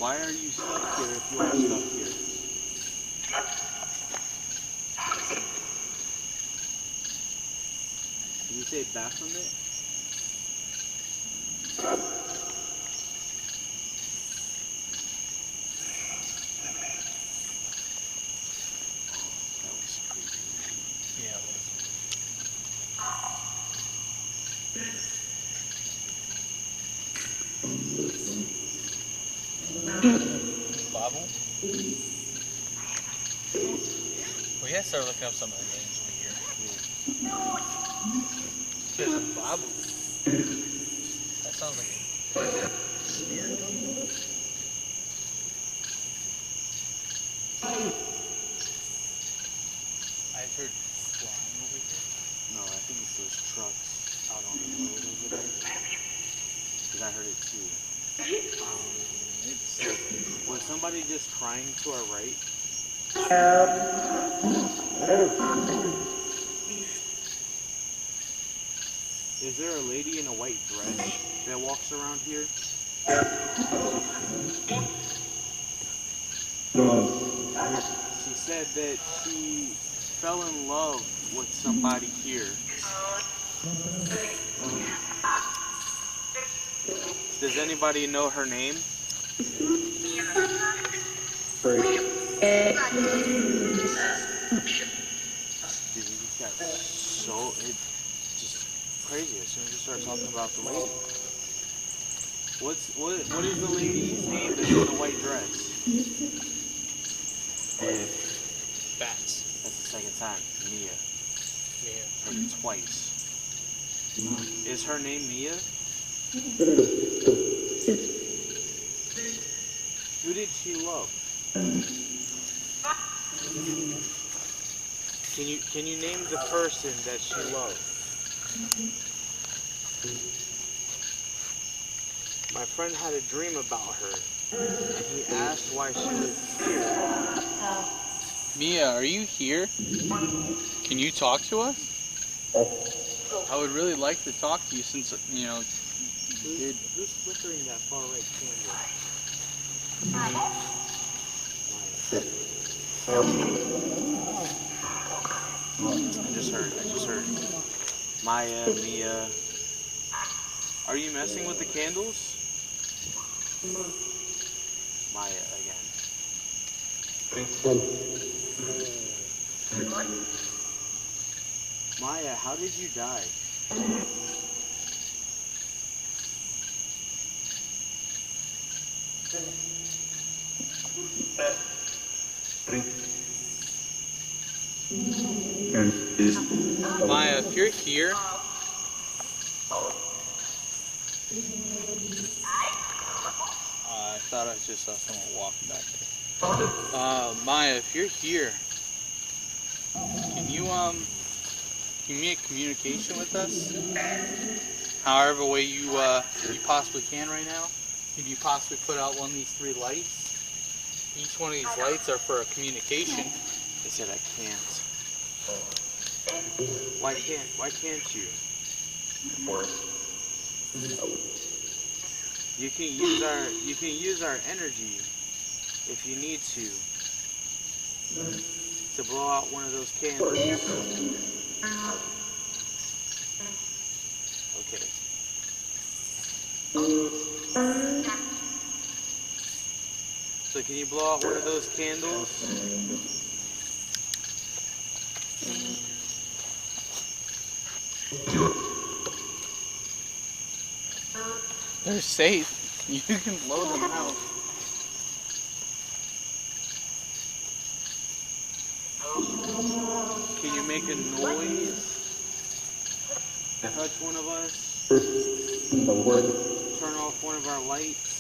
Why are you stuck here if you are stuck here? Did you say Baphomet? That was creepy. Yeah, it was. Bobble? We gotta start looking up some of the names we hear. There's a Babu. That sounds like a spirit. I heard flying over here. No, I think it's those trucks out on the road over there. Because I heard it too. Was somebody just crying to our right? Is there a lady in a white dress that walks around here? She said that she fell in love with somebody here. Does anybody know her name? Dude, he just got so... It's just crazy as soon as you start talking about the lady. What is the lady's name that's in the white dress? Bats. That's the second time. Mia. Yeah. Heard it twice. Is her name Mia? Who did she love? Can you name the person that she loved? My friend had a dream about her, and he asked why she was here. Mia, are you here? Can you talk to us? I would really like to talk to you since, you know, Who's flickering that far right candle? I just heard. Maya, Mia. Are you messing with the candles? Maya again. Maya, how did you die? Maya, if you're here, I thought I just saw someone walking back there. Maya, if you're here, can you make communication with us? However way you possibly can right now. Can you possibly put out one of these 3 lights? Each one of these lights are for a communication. They said I can't. Why can't you? You can use our energy if you need to blow out one of those candles. Okay. So can you blow out one of those candles? They're safe. You can blow them out. Can you make a noise? Touch one of us? Turn off one of our lights?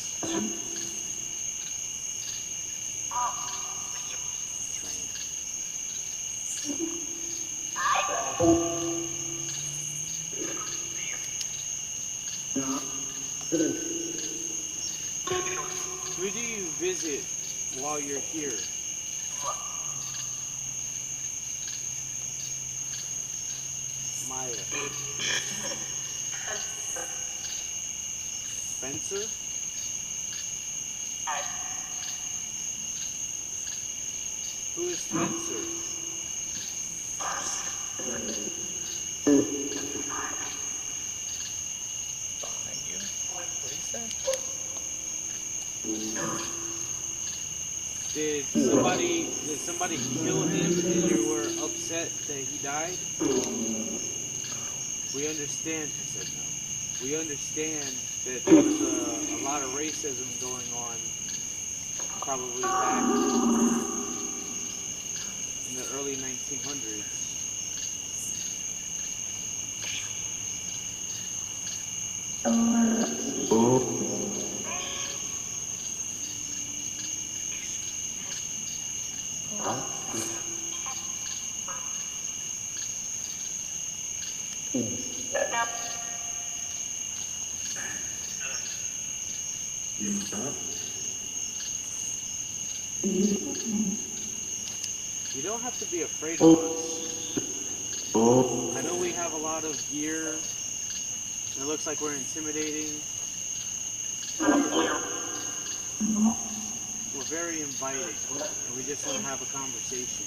Who do you visit while you're here? Maya. Spencer? Who is Spencer? Behind you? What did he say? Did somebody kill him and you were upset that he died? We understand. I said no. We understand that there was a lot of racism going on, probably back in the early 1900s. You don't have to be afraid of us. I know we have a lot of gear, and it looks like we're intimidating. We're very inviting, and we just want to have a conversation.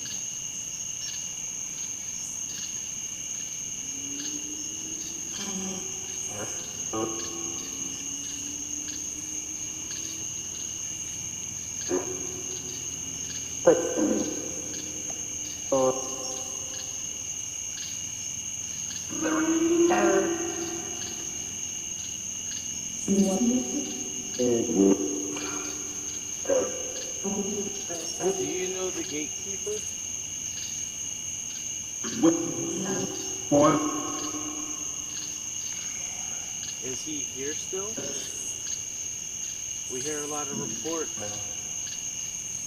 Do you know the gatekeeper? Is he here still? We hear a lot of reports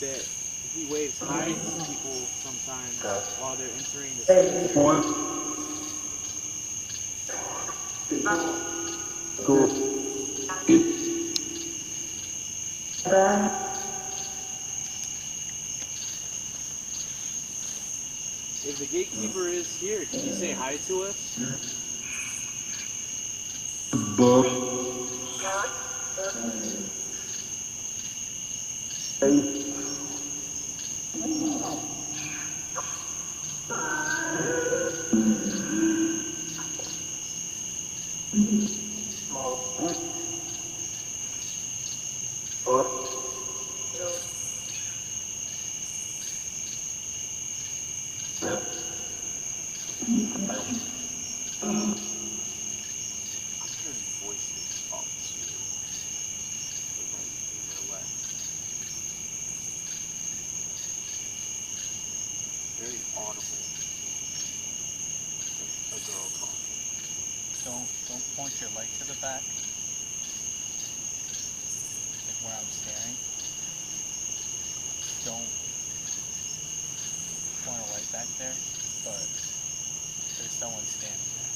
that he waves hi to people sometimes while they're entering the cemetery. If the gatekeeper is here, can you say hi to us? I'm hearing voices off to the right and the left. Very audible. Like a girl talking. Don't point your light to the back. Like where I'm staring. Don't point a light back there, but there's someone standing there.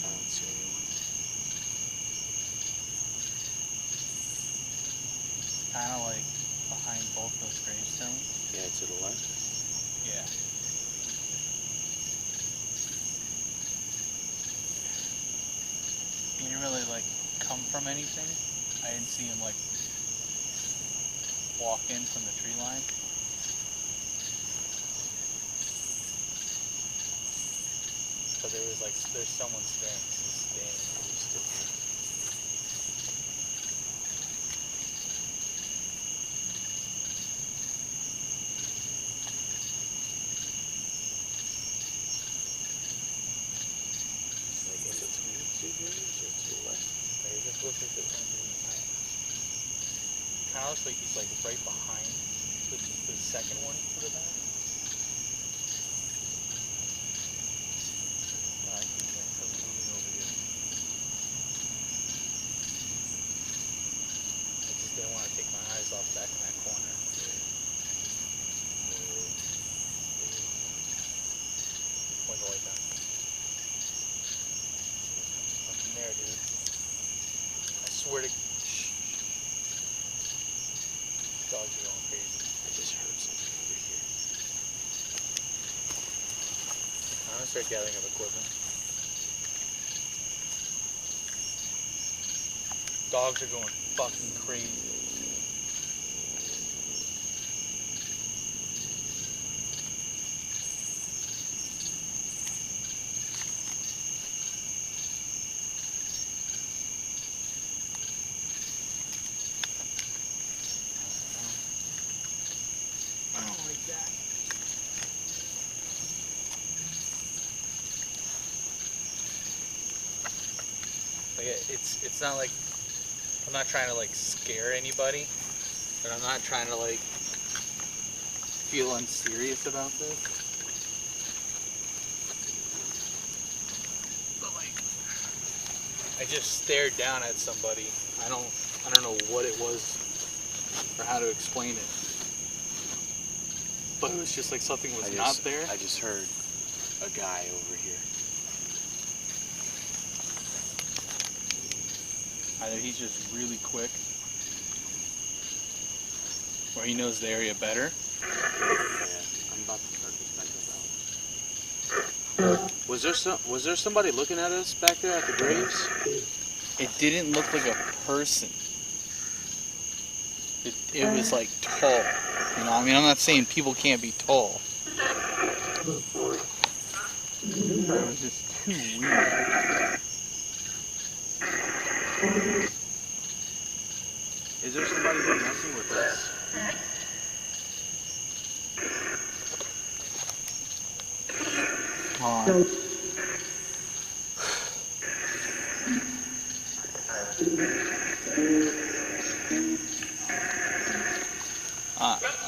I don't see anyone. Kind of like behind both those gravestones. Yeah, to the left. Yeah. He didn't really like come from anything. I didn't see him like walk in from the tree line. But there's someone standing. Like in between the two graves or to the left? Maybe just look at the kind of looks like he's like right behind the second one to the back. I keep moving over here. I just didn't want to take my eyes off back in that corner. Point the light down. Nothing there, dude. I swear to. Shh. Dogs are going crazy. I just heard something over here. I'm gonna start gathering up equipment. Dogs are going fucking crazy. I don't like that. Like it's not like I'm not trying to like scare anybody, but I'm not trying to like feel unserious about this. But like I just stared down at somebody. I don't know what it was or how to explain it. But it was just like something was not there. I just heard a guy over here. Either he's just really quick, or he knows the area better. Yeah, I'm about to start this back up. Was there somebody looking at us back there at the graves? It didn't look like a person. It was like tall. You know, I mean, I'm not saying people can't be tall. It was just too weird. Is there somebody here messing with us?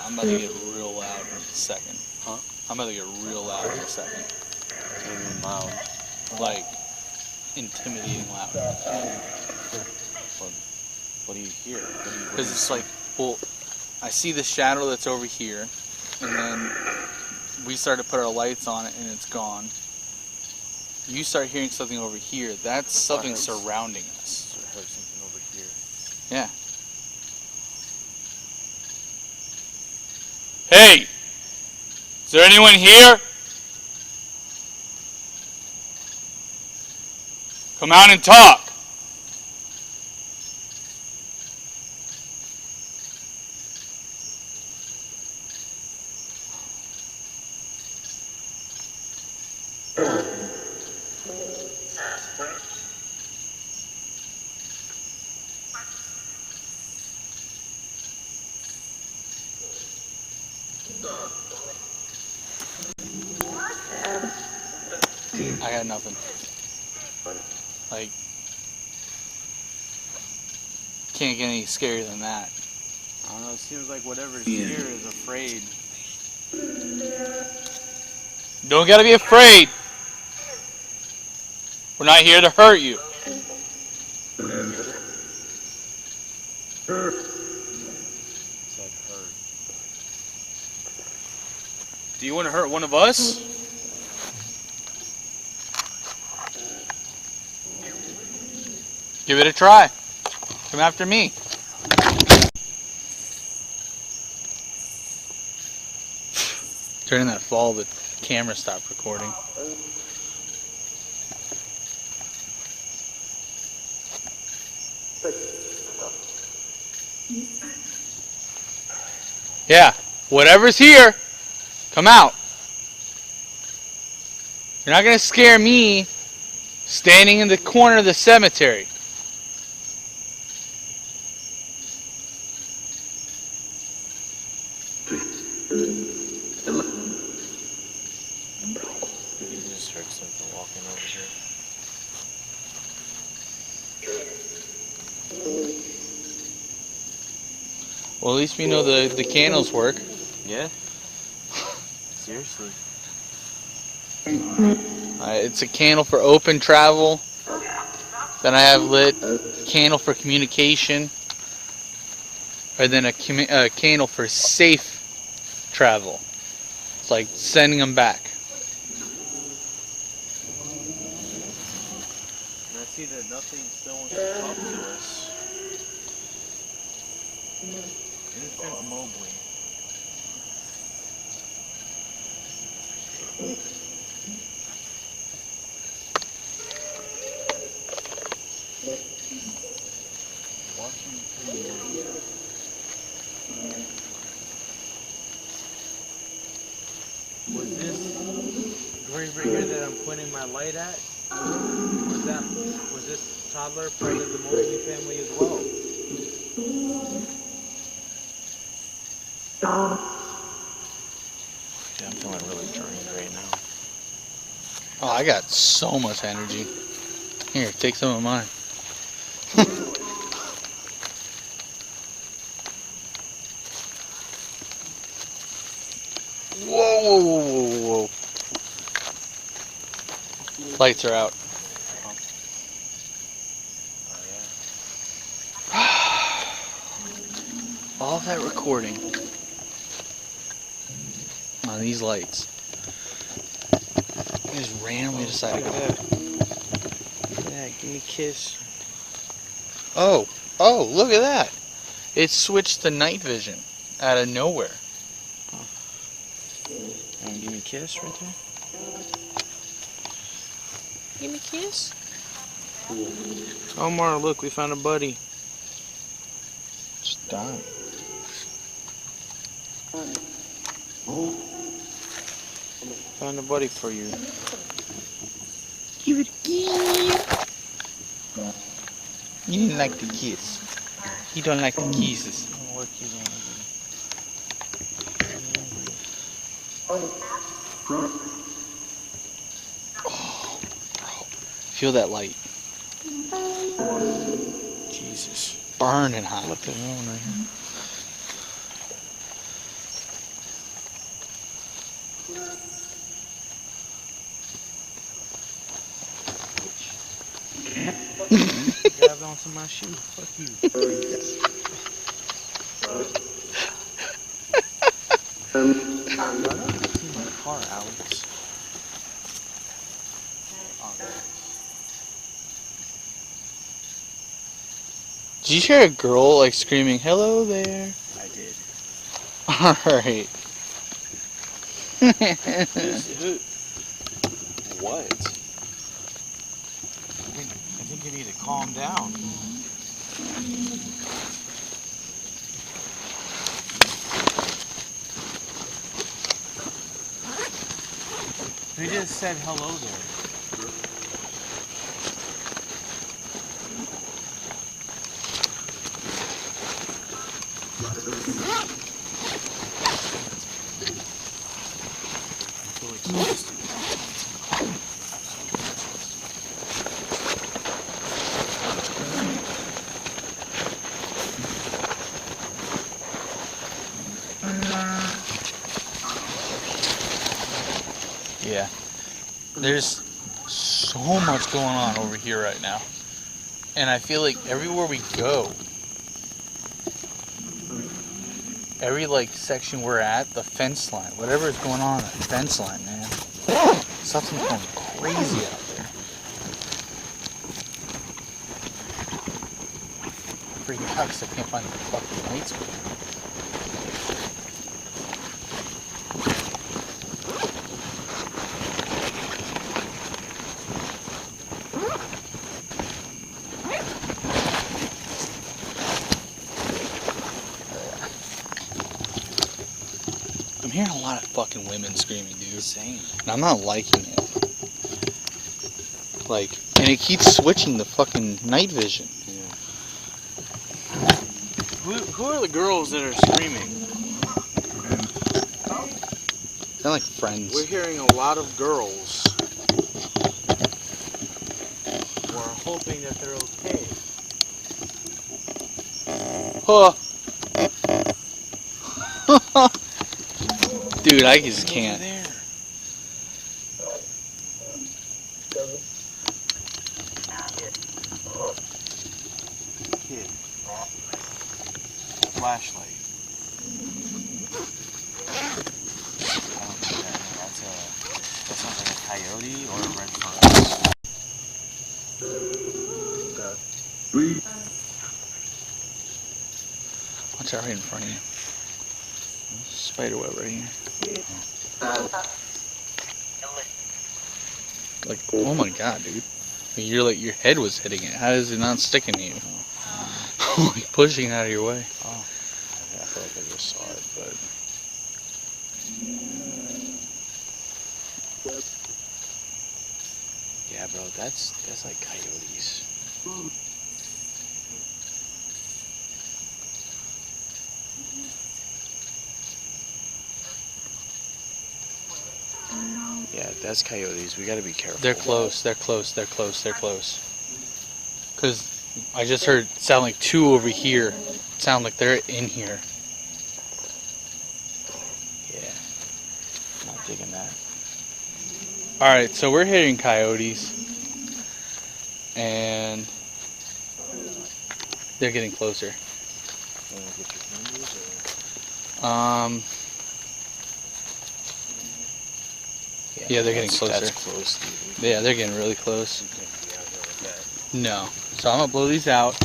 I'm about to get real loud in a second. Huh? I'm about to get real loud in a second. What do you mean loud? Like, intimidating loud. What do you hear? Because it's like, well, I see the shadow that's over here, and then we start to put our lights on it, and it's gone. You start hearing something over here. That's something surrounding us. I heard something over here. Yeah. Hey! Is there anyone here? Come out and talk! I got nothing. Like, can't get any scarier than that. I don't know, it seems like whatever's here is afraid. Don't gotta be afraid. We're not here to hurt you. Said hurt. Do you want to hurt one of us? Give it a try. Come after me. Turning that fall, the camera stopped recording. Yeah, whatever's here, come out. You're not gonna scare me standing in the corner of the cemetery. You just heard something walking over here. Well, at least we know the candles work. Yeah? Seriously? It's a candle for open travel. Then I have lit candle for communication. Or then a candle for safe travel. It's like sending them back. And I see that nothing still wants to talk to us. Infant Mobley. Was this grave right here that I'm pointing my light at? Was this toddler part of the Mosley family as well? Yeah, I'm feeling really drained right now. Oh, I got so much energy. Here, take some of mine. Whoa, whoa, whoa, whoa, whoa. Lights are out. All that recording on these lights. I just randomly decided to go. Yeah, give me a kiss. Oh, look at that. It switched to night vision out of nowhere. And give me a kiss right there. Give me a kiss. Omar, look, we found a buddy. Stop. Found a buddy for you. Give it a kiss. You didn't like the kiss. You don't like the kisses. What you gonna Feel that light. do? Jesus. Burning hot. Look at the moon right here. Grabbed onto my shoe. Fuck you. See my car, Alex. Oh, Did you hear a girl like screaming, "Hello there"? I did. Alright. What? I think you need to calm down. We just said hello there. I feel like so distant. Yeah. There's so much going on over here right now. And I feel like everywhere we go, every like section we're at, the fence line, whatever is going on at the fence line, man. Something's going crazy out there. Freaking out 'cause I can't find the fucking light switch. I'm hearing a lot of fucking women screaming, dude. Same. And I'm not liking it. Like, and it keeps switching the fucking night vision. Yeah. Who are the girls that are screaming? They're like friends. We're hearing a lot of girls. We're hoping that they're okay. Huh. Dude, I just can't. Over there. Kid. Flashlight. I don't think that sounds like a coyote or a red fox. Watch out right in front of you. Spider web right here. Like, oh my god, dude. You're like, your head was hitting it. How is it not sticking to you? like pushing out of your way. Oh, I feel like I just saw it, but yeah, bro, that's like coyotes. Yeah, that's coyotes. We gotta be careful. They're close. They're close. They're close. They're close. Cause I just heard sound like two over here. Sound like they're in here. Yeah, not digging that. All right, so we're hitting coyotes, and they're getting closer. Wanna get your cameras Yeah, they're getting closer. That's close, dude. Yeah, they're getting really close. We can't be out here like that. No. So I'm gonna blow these out.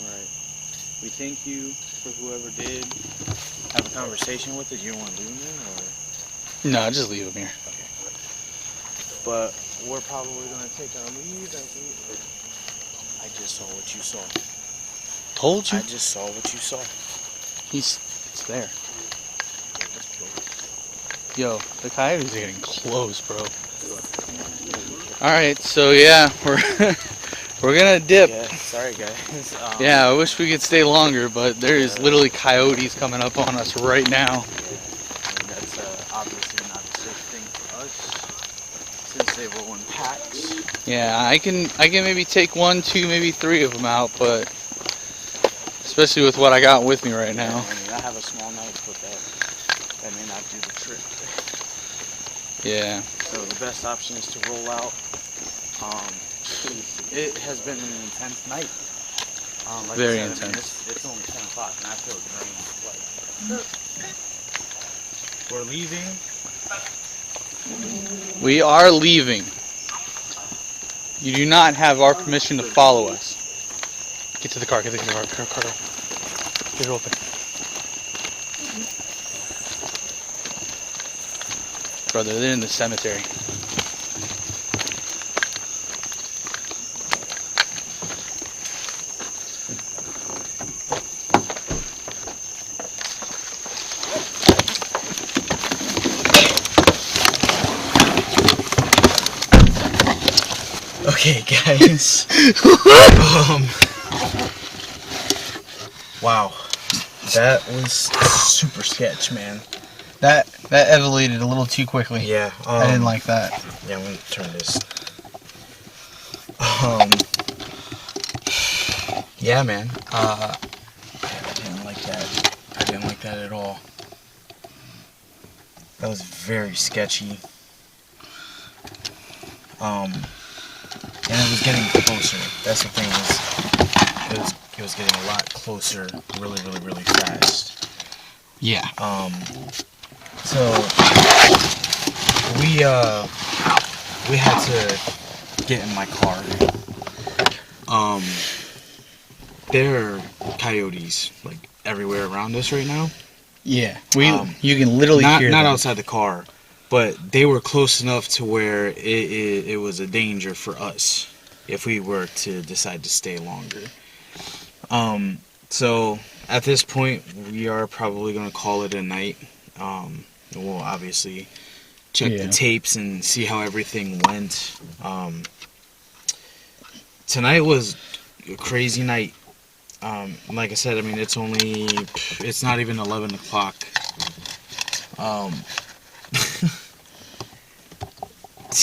Alright. We thank you for whoever did have a conversation with us. You don't want to leave them there, or? No, just leave them here. Okay. But we're probably going to take our leave. I just saw what you saw. Told you. I just saw what you saw. It's there. Yo, the coyotes are getting close, bro. Alright, so yeah, we're gonna dip. Yeah, sorry guys. Yeah, I wish we could stay longer, but there's literally coyotes coming up on us right now. And that's obviously not a safe thing for us, since they roll in packs. Yeah, I can maybe take 1, 2, maybe 3 of them out, but especially with what I got with me right now. I mean, I have a small knife, but that may not do the trick. Yeah. So the best option is to roll out. It has been an intense night. Like Very I said, I mean, intense. it's only 10 o'clock and I feel drained. Like, we're leaving. We are leaving. You do not have our permission to follow us. Get to the car, get to the car. Get it open. Brother, they're in the cemetery. Okay, guys. Wow, that was super sketch, man. That evoluted a little too quickly. Yeah, I didn't like that. Yeah, I'm gonna turn this. Yeah, man. I didn't like that. I didn't like that at all. That was very sketchy. And it was getting closer. That's the thing, it was getting a lot closer really, really, really fast. Yeah. So we had to get in my car. There are coyotes like everywhere around us right now. Yeah. You can literally hear not them. outside the car, but they were close enough to where it was a danger for us if we were to decide to stay longer. So at this point, we are probably going to call it a night. We'll obviously check the tapes and see how everything went. Tonight was a crazy night. Like I said, I mean, it's not even 11 o'clock.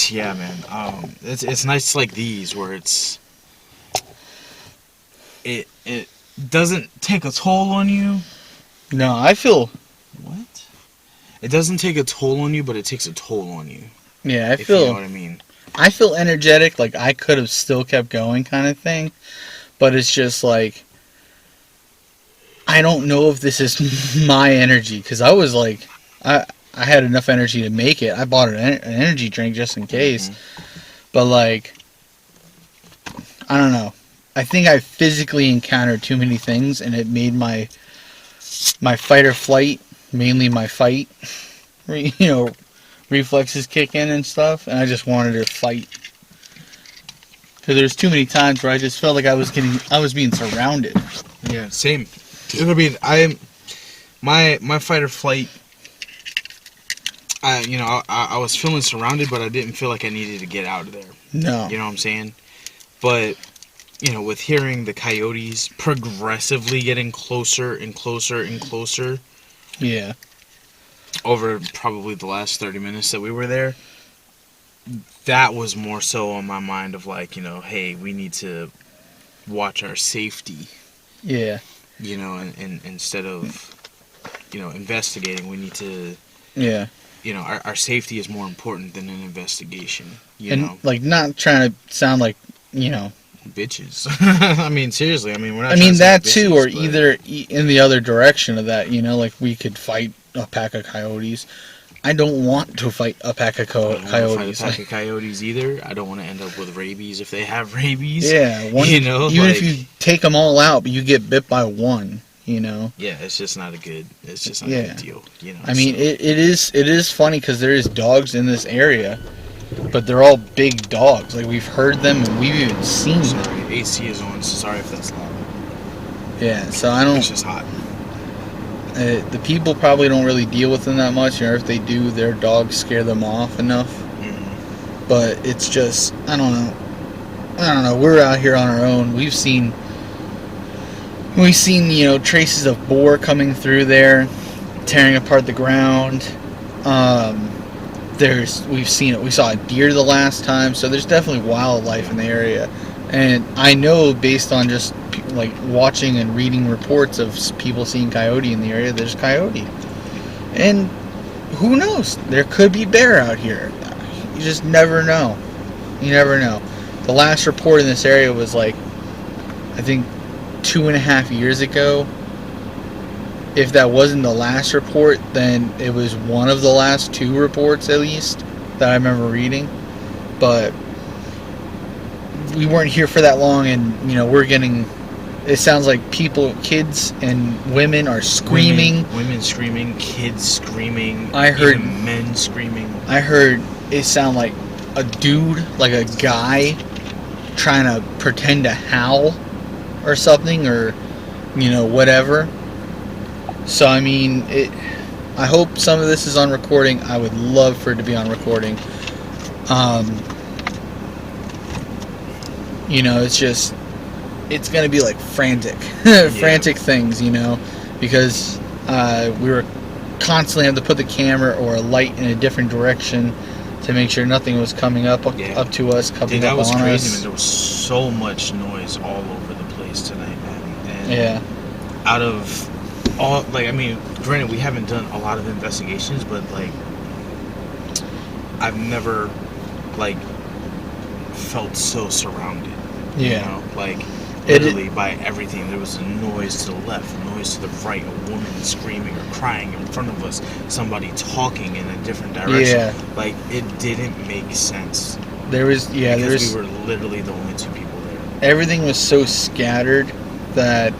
Yeah, man. It's nights like these where it doesn't take a toll on you. No, I feel... What? It doesn't take a toll on you, but it takes a toll on you. Yeah, if you know what I mean. I feel energetic, like I could have still kept going kind of thing. But it's just like... I don't know if this is my energy, because I was like... I had enough energy to make it. I bought an energy drink just in case. But like... I don't know. I think I physically encountered too many things, and it made my fight or flight, mainly my fight, reflexes kick in and stuff, and I just wanted to fight. Because there's too many times where I just felt like I was being surrounded. Yeah, same. I mean, my fight or flight. I was feeling surrounded, but I didn't feel like I needed to get out of there. No. You know what I'm saying? But with hearing the coyotes progressively getting closer and closer and closer. Yeah. Over probably the last 30 minutes that we were there, that was more so on my mind of like, hey, we need to watch our safety. Yeah. And instead of, investigating, we need to. Yeah. Our safety is more important than an investigation. Like, not trying to sound like, bitches. I mean, seriously. I mean, we're not. I mean, that bitches, too, or but either in the other direction of that. Like we could fight a pack of coyotes. I don't want to fight a pack of coyotes. I don't want to fight a pack of coyotes either. I don't want to end up with rabies if they have rabies. Yeah, even if you take them all out, but you get bit by one. Yeah, it's just not a good. It's just not a good deal. I mean, it is funny because there is dogs in this area, but they're all big dogs. Like we've heard them and we've even seen them. Sorry, AC is on. So sorry if that's loud. Yeah, so I don't. It's just hot. The people probably don't really deal with them that much, or if they do, their dogs scare them off enough. Mm-hmm. But it's just, I don't know. We're out here on our own. We've seen, traces of boar coming through there, tearing apart the ground. We've seen it. We saw a deer the last time, so there's definitely wildlife in the area. And I know based on just like watching and reading reports of people seeing coyote in the area, there's coyote. And who knows? There could be bear out here. You just never know. You never know. The last report in this area was like, I think 2.5 years ago. If that wasn't the last report, then it was one of the last 2 reports at least that I remember reading. But we weren't here for that long, and we're getting. It sounds like kids and women are screaming. Women screaming, kids screaming. I heard even men screaming. I heard it sound like a dude, like a guy, trying to pretend to howl or something, or whatever. So I mean, I hope some of this is on recording. I would love for it to be on recording. It's going to be like frantic things, because we were constantly having to put the camera or a light in a different direction to make sure nothing was coming up to us, coming up on us. That was crazy, man. There was so much noise all over the place tonight, man. And out of all, granted, we haven't done a lot of investigations, but I've never felt so surrounded. Literally by everything. There was a noise to the left, a noise to the right, a woman screaming or crying in front of us, somebody talking in a different direction. It didn't make sense. We were literally the only 2 people there. Everything was so scattered that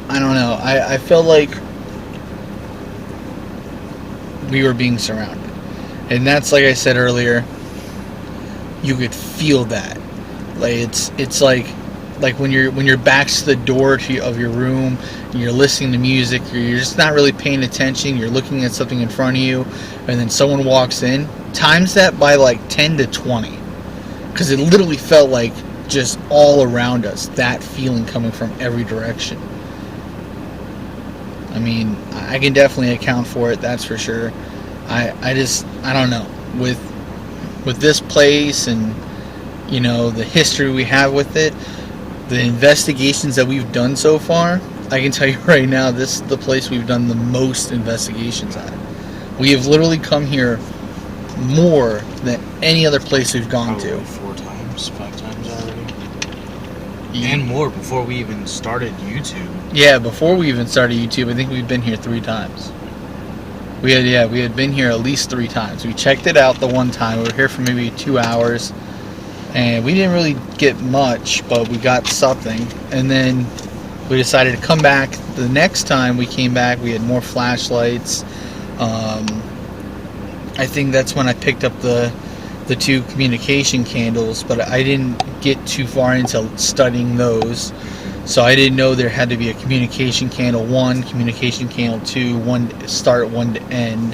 I don't know. I felt like we were being surrounded, and that's like I said earlier. You could feel that. It's like when your back's to the door of your room and you're listening to music, or you're just not really paying attention, you're looking at something in front of you, and then someone walks in, times that by 10 to 20, because it literally felt like just all around us, that feeling coming from every direction. I mean, I can definitely account for it, that's for sure. I don't know, with this place and the history we have with it, the investigations that we've done so far, I can tell you right now, this is the place we've done the most investigations at. We have literally come here more than any other place we've gone to. 4 times, 5 times already. And more before we even started YouTube. Yeah, before we even started YouTube, I think we've been here 3 times. We had been here at least 3 times. We checked it out the one time. We were here for maybe 2 hours. And we didn't really get much, but we got something. And then we decided to come back. The next time we came back, we had more flashlights. I think that's when I picked up the the 2 communication candles, but I didn't get too far into studying those. So I didn't know there had to be a communication candle 1, communication candle 2, one to start, one to end.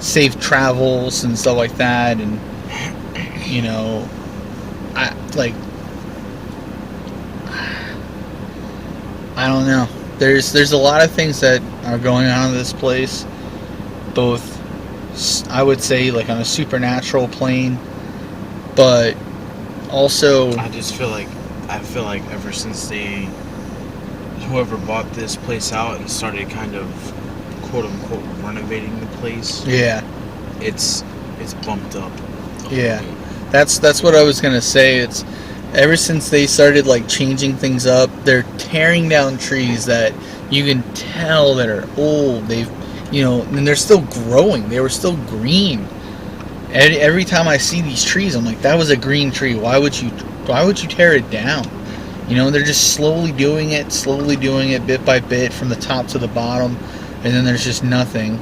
Safe travels and stuff like that, and you know, I don't know. There's a lot of things that are going on in this place, both I would say like on a supernatural plane, but also I feel like ever since whoever bought this place out and started kind of quote unquote renovating the place, it's bumped up. That's what I was gonna say. It's ever since they started like changing things up, they're tearing down trees that you can tell that are old. They've, and they're still growing. They were still green. And every time I see these trees, I'm like, that was a green tree. Why would you tear it down? They're just slowly doing it bit by bit from the top to the bottom, and then there's just nothing.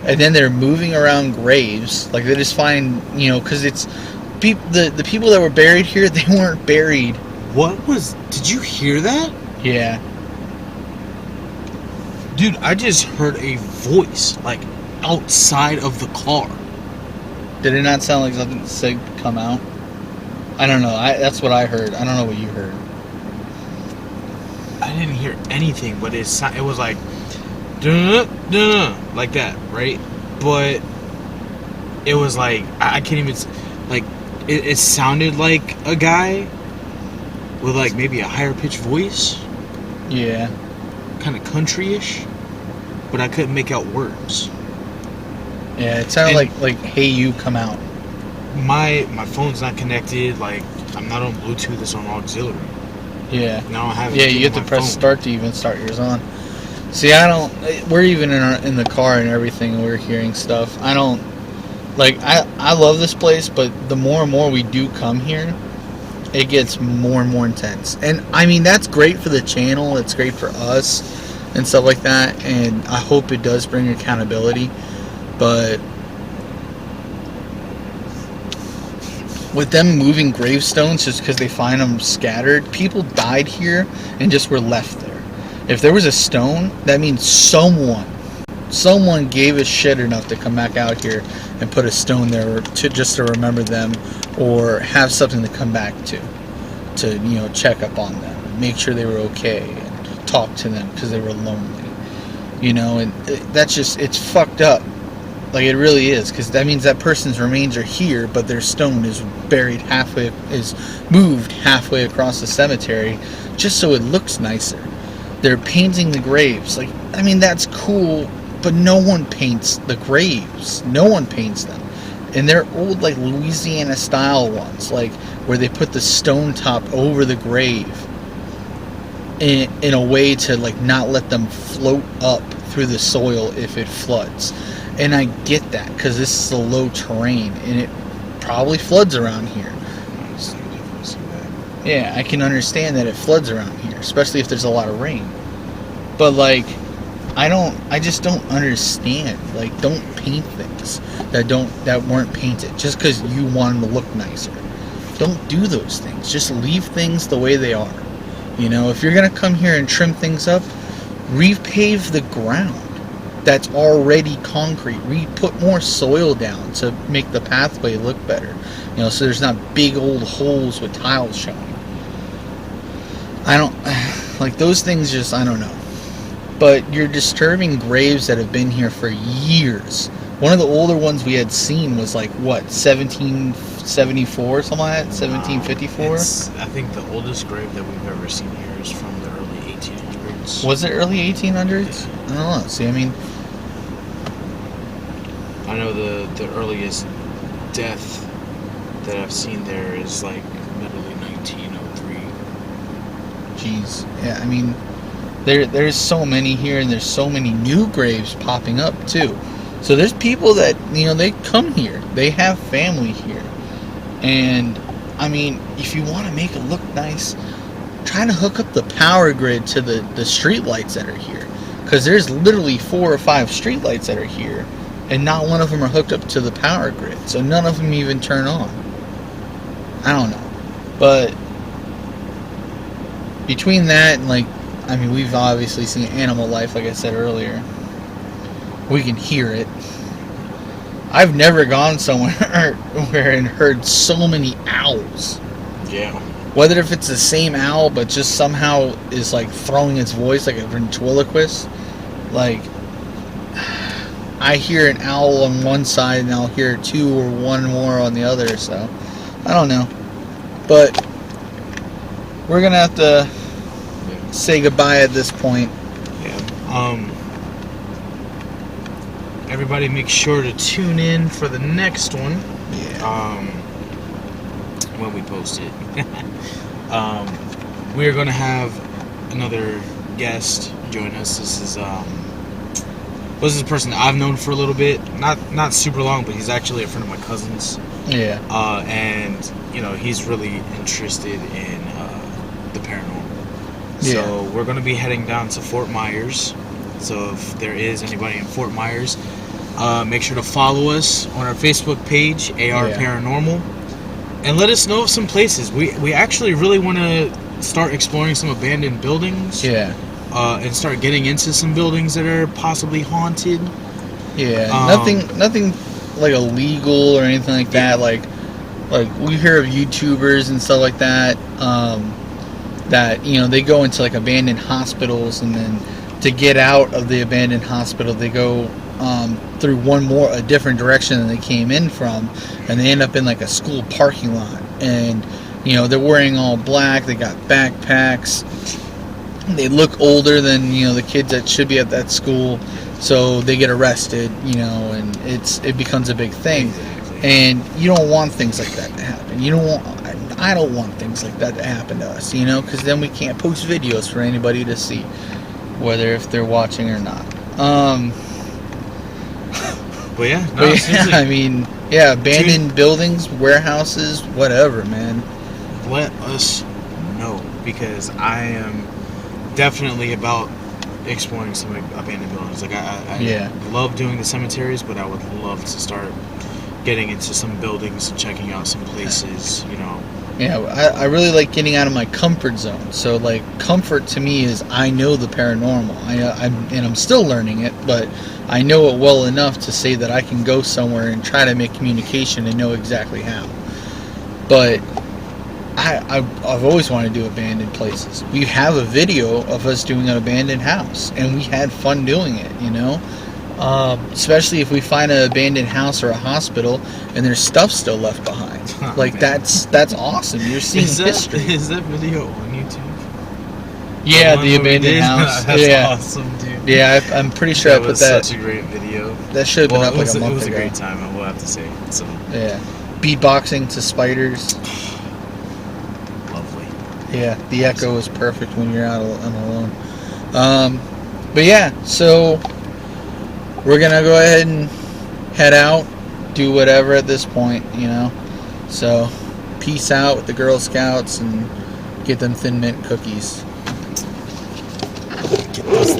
And then they're moving around graves. Like, they just find, because it's the people that were buried here, they weren't buried. Did you hear that? Yeah. Dude, I just heard a voice, like, outside of the car. Did it not sound like something sick come out? I don't know. That's what I heard. I don't know what you heard. I didn't hear anything, but it was like, dun-dun-dun, like that, right? But it was like, I can't even, like, it sounded like a guy with, like, maybe a higher pitched voice. Yeah. Kind of country-ish, but I couldn't make out words. Yeah, it sounded like "Hey, you, come out." My phone's not connected. Like, I'm not on Bluetooth. It's on auxiliary. Yeah. Now I have. Yeah, you have to press start to even start yours on. See, I don't. We're even in the car and everything, and we're hearing stuff. I don't like. I love this place, but the more and more we do come here, it gets more and more intense. And I mean, that's great for the channel. It's great for us and stuff like that. And I hope it does bring accountability. But with them moving gravestones just because they find them scattered, people died here and just were left there. If there was a stone, that means someone gave a shit enough to come back out here and put a stone there to remember them, or have something to come back to check up on them and make sure they were okay and talk to them because they were lonely, and that's just, it's fucked up. Like, it really is, because that means that person's remains are here, but their stone is moved halfway across the cemetery, just so it looks nicer. They're painting the graves. Like, I mean, that's cool, but no one paints the graves. No one paints them. And they're old, like, Louisiana-style ones, like, where they put the stone top over the grave in a way to, like, not let them float up through the soil if it floods. And I get that, because this is a low terrain, and it probably floods around here. Yeah, I can understand that it floods around here, especially if there's a lot of rain. But, like, I just don't understand. Like, don't paint things that weren't painted just because you want them to look nicer. Don't do those things. Just leave things the way they are. If you're gonna come here and trim things up, repave the ground that's already concrete. Put more soil down to make the pathway look better. So there's not big old holes with tiles showing. I don't like those things. Just, I don't know. But you're disturbing graves that have been here for years. One of the older ones we had seen was like, what, 1774, something like that? 1754? I think the oldest grave that we've ever seen here is from the early 1800s. Was it early 1800s? Yeah. I don't know. See, I mean, I know the earliest death that I've seen there is like literally 1903. Jeez. Yeah, I mean, there's so many here, and there's so many new graves popping up too. So there's people that, they come here. They have family here. And, I mean, if you want to make it look nice, try to hook up the power grid to the street lights that are here. Because there's literally 4 or 5 street lights that are here. and not one of them are hooked up to the power grid, so none of them even turn on. I don't know, but between that and like, I mean, we've obviously seen animal life, like I said earlier. We can hear it. I've never gone somewhere where and heard so many owls. Yeah. Whether if it's the same owl, but just somehow is like throwing its voice like a ventriloquist. Like, I hear an owl on one side and I'll hear two or one more on the other, so I don't know. But we're gonna have to say goodbye at this point. Yeah. Everybody make sure to tune in for the next one. Yeah. When we post it. We're gonna have another guest join us. This is a person that I've known for a little bit, not super long, but he's actually a friend of my cousin's. Yeah. And you know, he's really interested in the paranormal. Yeah. So we're gonna be heading down to Fort Myers. So if there is anybody in Fort Myers, make sure to follow us on our Facebook page, AR Paranormal, and let us know of some places. We actually really want to start exploring some abandoned buildings. Yeah. And start getting into some buildings that are possibly haunted. Yeah. Nothing like illegal or anything like that. Like we hear of YouTubers and stuff like that. That, you know, they go into like abandoned hospitals, and then to get out of the abandoned hospital, they go through a different direction than they came in from, and they end up in like a school parking lot. And, you know, they're wearing all black, they got backpacks, they look older than, you know, the kids that should be at that school, so they get arrested, you know, and it becomes a big thing. Exactly. And you don't want things like that to happen. I don't want things like that to happen to us, you know, because then we can't post videos for anybody to see, whether if they're watching or not. But yeah, I mean, abandoned buildings, warehouses, whatever, man. Let us know, because I am definitely about exploring some abandoned buildings. Like I love doing the cemeteries, but I would love to start getting into some buildings and checking out some places, you know. Yeah, I really like getting out of my comfort zone. So, like, comfort to me is I know the paranormal. I'm still learning it, but I know it well enough to say that I can go somewhere and try to make communication and know exactly how. But I've always wanted to do abandoned places. We have a video of us doing an abandoned house, and we had fun doing it, you know? Especially if we find an abandoned house or a hospital and there's stuff still left behind. Oh, like, man. that's awesome. You're seeing history. Is that video on YouTube? Yeah, the abandoned house. That's awesome, dude. Yeah, I'm pretty sure I put that. That was such a great video. That should have been up like a month ago. It was a great time, I will have to say. So. Yeah. Beatboxing to spiders. Lovely. Yeah, the echo is perfect when you're out and alone. But yeah, so we're gonna go ahead and head out, do whatever at this point, you know. So, peace out with the Girl Scouts and get them Thin Mint cookies. Get those